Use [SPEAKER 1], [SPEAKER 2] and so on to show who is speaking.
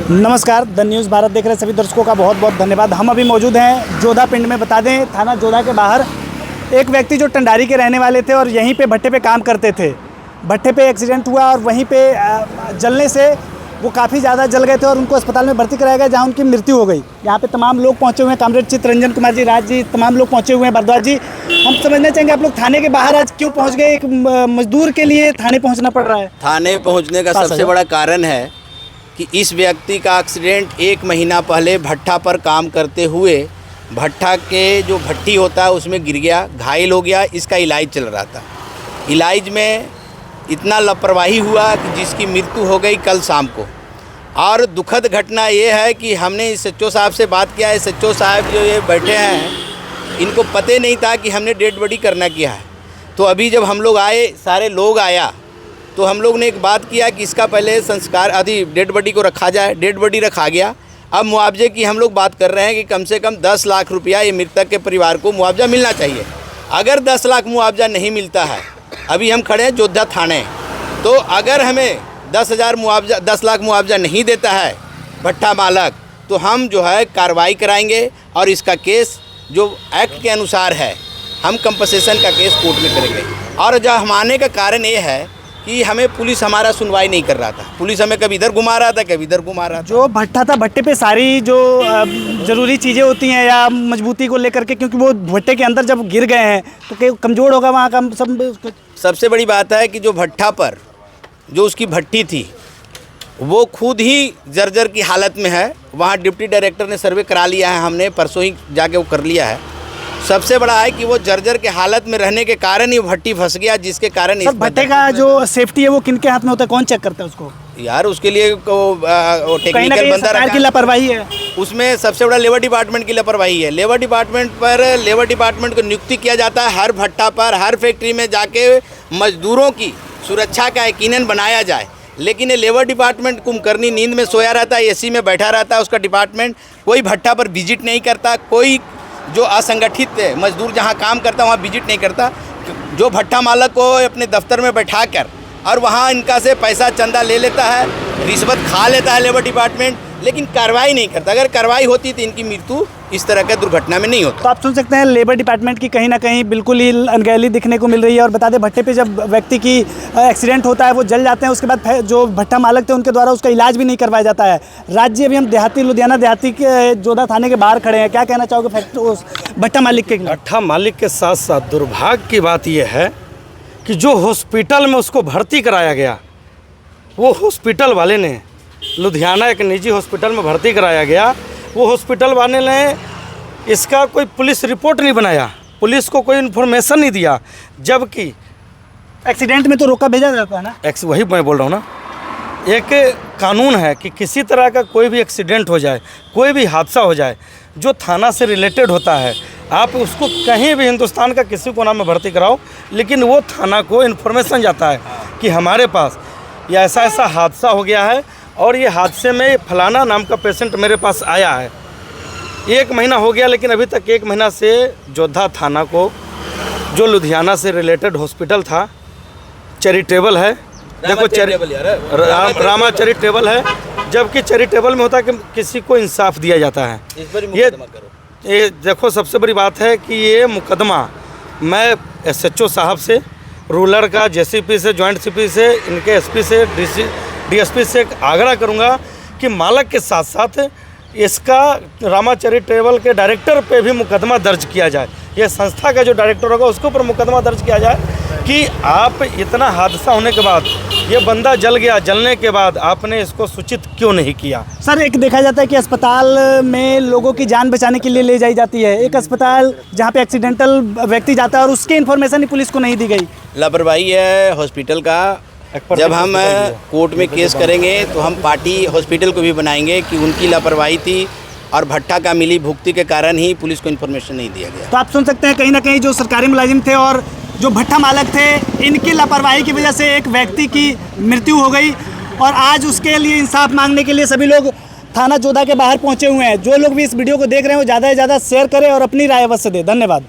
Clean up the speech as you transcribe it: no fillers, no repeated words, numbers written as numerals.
[SPEAKER 1] नमस्कार, the news Bharat देख रहे सभी दर्शकों का बहुत बहुत धन्यवाद। हम अभी मौजूद हैं जोधा पिंड में। बता दें, थाना जोधा के बाहर एक व्यक्ति जो टंडारी के रहने वाले थे और यहीं पे भट्टे पे काम करते थे, भट्टे पे एक्सीडेंट हुआ और वहीं पे जलने से वो काफ़ी ज़्यादा जल गए थे और उनको अस्पताल में भर्ती कराया गया, जहाँ उनकी मृत्यु हो गई। यहाँ पे तमाम लोग पहुँचे हुए हैं, कामरेड चित्तरंजन कुमार जी, राज जी, तमाम लोग पहुँचे हुए हैं। भारद्वाज जी, हम समझना चाहेंगे आप लोग थाने के बाहर आज क्यों पहुँच गए? एक मजदूर के लिए थाने पहुँचना पड़ रहा है।
[SPEAKER 2] थाने पहुँचने का सबसे बड़ा कारण है कि इस व्यक्ति का एक्सीडेंट 1 महीना पहले भट्ठा पर काम करते हुए भट्ठा के जो भट्टी होता है उसमें गिर गया, घायल हो गया। इसका इलाज चल रहा था। इलाज में इतना लापरवाही हुआ कि जिसकी मृत्यु हो गई कल शाम को। और दुखद घटना ये है कि हमने इस एसएचओ साहब से बात किया है। एसएचओ साहब जो ये बैठे हैं, इनको पता नहीं था कि हमने डेड बॉडी करना किया है। तो अभी जब हम लोग आए, सारे लोग आया, तो हम लोग ने एक बात किया कि इसका पहले संस्कार आदि डेड बॉडी को रखा जाए। डेड बॉडी रखा गया। अब मुआवजे की हम लोग बात कर रहे हैं कि कम से कम 10 लाख रुपया ये मृतक के परिवार को मुआवजा मिलना चाहिए। अगर 10 लाख मुआवजा नहीं मिलता है, अभी हम खड़े हैं जोधा थाने, तो अगर हमें 10 लाख मुआवजा नहीं देता है भट्ठा मालक, तो हम जो है कार्रवाई कराएंगे और इसका केस जो एक्ट के अनुसार है, हम कंपनसेशन का केस कोर्ट में करेंगे। और जो हम आने का कारण ये है कि हमें पुलिस हमारा सुनवाई नहीं कर रहा था। पुलिस हमें कभी इधर घुमा रहा था, कभी इधर घुमा रहा था।
[SPEAKER 1] जो भट्ठा था, भट्टे पे सारी जो ज़रूरी चीज़ें होती हैं या मजबूती को लेकर के, क्योंकि वो भट्टे के अंदर जब गिर गए हैं तो कमज़ोर होगा वहाँ का सब। सबसे
[SPEAKER 2] बड़ी बात है कि जो भट्ठा पर जो उसकी भट्टी थी वो खुद ही जर्जर की हालत में है। वहाँ डिप्टी डायरेक्टर ने सर्वे करा लिया है, हमने परसों ही जाके वो कर लिया है। सबसे बड़ा है कि वो जर्जर के हालत में रहने के कारण ही भट्टी फंस गया, जिसके कारण इस
[SPEAKER 1] भट्टे का जो सेफ्टी है वो किनके हाथ में होता है? कौन चेक करता है उसको?
[SPEAKER 2] यार उसके लिए वो टेक्निकल बंदा रखा है।
[SPEAKER 1] की लापरवाही है
[SPEAKER 2] उसमें। सबसे बड़ा लेबर डिपार्टमेंट की लापरवाही है। लेबर डिपार्टमेंट को नियुक्ति किया जाता है हर भट्टा पर, हर फैक्ट्री में जाके मजदूरों की सुरक्षा का यकीनन बनाया जाए। लेकिन ये लेबर डिपार्टमेंट कुंभकर्णी नींद में सोया रहता है, एसी में बैठा रहता है। उसका डिपार्टमेंट कोई भट्ठा पर विजिट नहीं करता, कोई जो असंगठित मजदूर जहाँ काम करता है वहाँ विजिट नहीं करता। जो भट्ठा मालक को अपने दफ्तर में बैठाकर और वहाँ इनका से पैसा चंदा ले लेता है, रिश्वत खा लेता है लेबर डिपार्टमेंट, लेकिन कार्रवाई नहीं करता। अगर कार्रवाई होती तो इनकी मृत्यु इस तरह के दुर्घटना में नहीं होता।
[SPEAKER 1] तो आप सुन सकते हैं लेबर डिपार्टमेंट की कहीं ना कहीं बिल्कुल ही अनगहली दिखने को मिल रही है। और बता दें, भट्टे पे जब व्यक्ति की एक्सीडेंट होता है, वो जल जाते हैं, उसके बाद जो भट्ठा मालक थे उनके द्वारा उसका इलाज भी नहीं करवाया जाता है। राज्य अभी हम लुधियाना देहाती के जोधा थाने के बाहर खड़े हैं। क्या कहना चाहोगे फैक्ट्री उस भट्ठा मालिक के?
[SPEAKER 3] भट्ठा मालिक के साथ साथ दुर्भाग्य की बात यह है कि जो हॉस्पिटल में उसको भर्ती कराया गया, वो हॉस्पिटल वाले ने, लुधियाना एक निजी हॉस्पिटल में भर्ती कराया गया, वो हॉस्पिटल वाले ने इसका कोई पुलिस रिपोर्ट नहीं बनाया, पुलिस को कोई इन्फॉर्मेशन नहीं दिया। जबकि
[SPEAKER 1] एक्सीडेंट में तो रोका भेजा जाता है ना।
[SPEAKER 3] वही मैं बोल रहा हूँ ना, एक कानून है कि किसी तरह का कोई भी एक्सीडेंट हो जाए, कोई भी हादसा हो जाए, जो थाना से रिलेटेड होता है, आप उसको कहीं भी हिंदुस्तान का किसी कोना में भर्ती कराओ, लेकिन वो थाना को इन्फॉर्मेशन जाता है कि हमारे पास ये ऐसा ऐसा हादसा हो गया है और ये हादसे में फलाना नाम का पेशेंट मेरे पास आया है। 1 महीना हो गया, लेकिन अभी तक 1 महीना से जोधा थाना को जो लुधियाना से रिलेटेड हॉस्पिटल था, चैरिटेबल है, देखो रामा चैरिटेबल है, जबकि चैरिटेबल में होता है कि किसी को इंसाफ दिया जाता है। ये देखो, सबसे बड़ी बात है कि ये मुकदमा मैं एसएचओ साहब से, रूरल का जेसीपी से, जॉइंट सीपी से, इनके एसपी से, डीएसपी से आग्रह करूंगा कि मालक के साथ साथ इसका रामा चैरिटेबल के डायरेक्टर पे भी मुकदमा दर्ज किया जाए। यह संस्था का जो डायरेक्टर होगा उसके ऊपर मुकदमा दर्ज किया जाए कि आप इतना हादसा होने के बाद, ये बंदा जल गया, जलने के बाद आपने इसको सूचित क्यों नहीं किया?
[SPEAKER 1] सर, एक देखा जाता है कि अस्पताल में लोगों की जान बचाने के लिए ले जाई जाती है, एक अस्पताल जहाँ पे एक्सीडेंटल व्यक्ति जाता है और उसकी इन्फॉर्मेशन ही पुलिस को नहीं दी गई।
[SPEAKER 2] लापरवाही है हॉस्पिटल का। जब हम कोर्ट में केस करेंगे तो हम पार्टी हॉस्पिटल को भी बनाएंगे कि उनकी लापरवाही थी और भट्ठा का मिली भुगती के कारण ही पुलिस को इन्फॉर्मेशन नहीं दिया गया।
[SPEAKER 1] तो आप सुन सकते हैं कहीं ना कहीं जो सरकारी मुलाजिम थे और जो भट्ठा मालक थे, इनकी लापरवाही की वजह से एक व्यक्ति की मृत्यु हो गई और आज उसके लिए इंसाफ मांगने के लिए सभी लोग थाना जोधा के बाहर पहुंचे हुए हैं। जो लोग भी इस वीडियो को देख रहे हैं वो ज़्यादा से ज़्यादा शेयर करें और अपनी राय अवश्य दें। धन्यवाद।